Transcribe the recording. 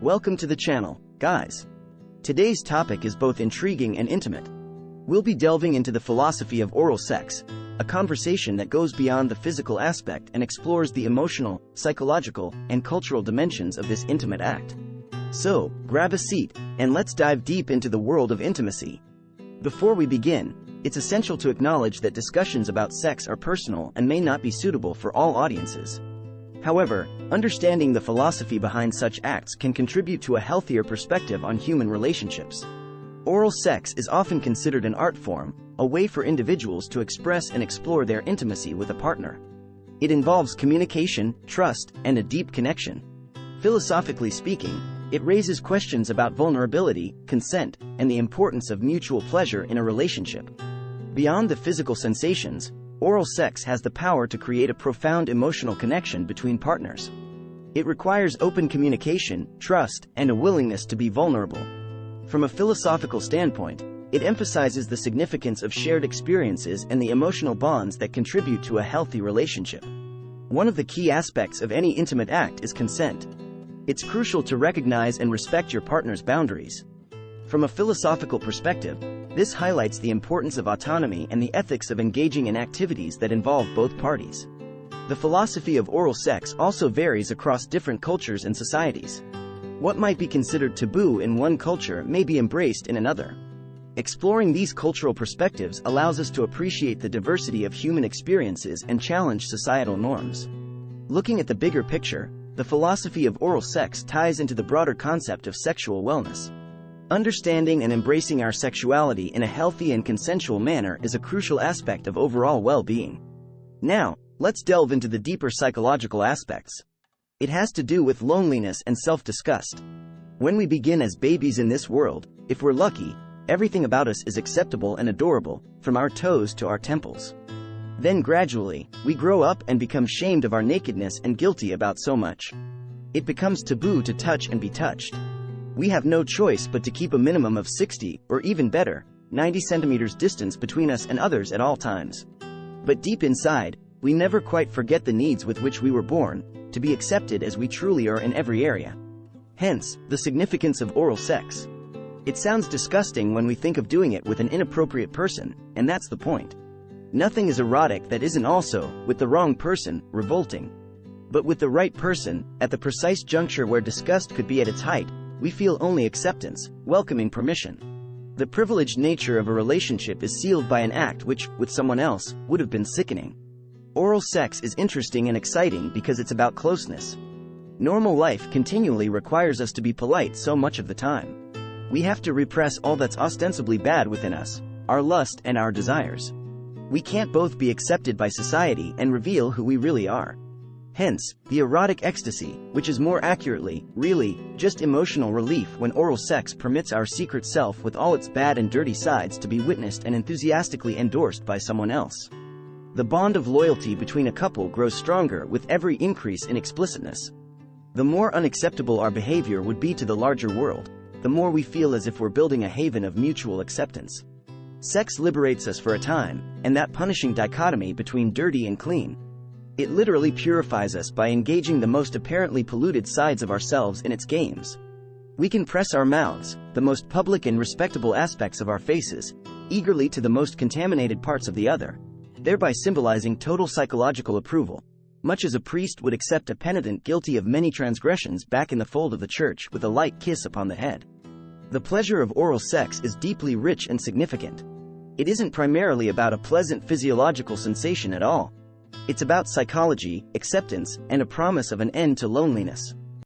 Welcome to the channel, guys. Today's topic is both intriguing and intimate. We'll be delving into the philosophy of oral sex, a conversation that goes beyond the physical aspect and explores the emotional, psychological, and cultural dimensions of this intimate act. So, grab a seat, and let's dive deep into the world of intimacy. Before we begin, it's essential to acknowledge that discussions about sex are personal and may not be suitable for all audiences. However, understanding the philosophy behind such acts can contribute to a healthier perspective on human relationships. Oral sex is often considered an art form, a way for individuals to express and explore their intimacy with a partner. It involves communication, trust, and a deep connection. Philosophically speaking, it raises questions about vulnerability, consent, and the importance of mutual pleasure in a relationship. Beyond the physical sensations, oral sex has the power to create a profound emotional connection between partners. It requires open communication, trust, and a willingness to be vulnerable. From a philosophical standpoint, it emphasizes the significance of shared experiences and the emotional bonds that contribute to a healthy relationship. One of the key aspects of any intimate act is consent. It's crucial to recognize and respect your partner's boundaries. From a philosophical perspective, this highlights the importance of autonomy and the ethics of engaging in activities that involve both parties. The philosophy of oral sex also varies across different cultures and societies. What might be considered taboo in one culture may be embraced in another. Exploring these cultural perspectives allows us to appreciate the diversity of human experiences and challenge societal norms. Looking at the bigger picture, the philosophy of oral sex ties into the broader concept of sexual wellness. Understanding and embracing our sexuality in a healthy and consensual manner is a crucial aspect of overall well-being. Now, let's delve into the deeper psychological aspects. It has to do with loneliness and self-disgust. When we begin as babies in this world, if we're lucky, everything about us is acceptable and adorable, from our toes to our temples. Then gradually, we grow up and become shamed of our nakedness and guilty about so much. It becomes taboo to touch and be touched. We have no choice but to keep a minimum of 60, or even better, 90 centimeters distance between us and others at all times. But deep inside, we never quite forget the needs with which we were born, to be accepted as we truly are in every area. Hence, the significance of oral sex. It sounds disgusting when we think of doing it with an inappropriate person, and that's the point. Nothing is erotic that isn't also, with the wrong person, revolting. But with the right person, at the precise juncture where disgust could be at its height, we feel only acceptance, welcoming permission. The privileged nature of a relationship is sealed by an act which, with someone else, would have been sickening. Oral sex is interesting and exciting because it's about closeness. Normal life continually requires us to be polite so much of the time. We have to repress all that's ostensibly bad within us, our lust and our desires. We can't both be accepted by society and reveal who we really are. Hence, the erotic ecstasy, which is more accurately, really, just emotional relief when oral sex permits our secret self with all its bad and dirty sides to be witnessed and enthusiastically endorsed by someone else. The bond of loyalty between a couple grows stronger with every increase in explicitness. The more unacceptable our behavior would be to the larger world, the more we feel as if we're building a haven of mutual acceptance. Sex liberates us for a time, and that punishing dichotomy between dirty and clean. It literally purifies us by engaging the most apparently polluted sides of ourselves in its games. We can press our mouths, the most public and respectable aspects of our faces, eagerly to the most contaminated parts of the other, thereby symbolizing total psychological approval, much as a priest would accept a penitent guilty of many transgressions back in the fold of the church with a light kiss upon the head. The pleasure of oral sex is deeply rich and significant. It isn't primarily about a pleasant physiological sensation at all. It's about psychology, acceptance, and a promise of an end to loneliness.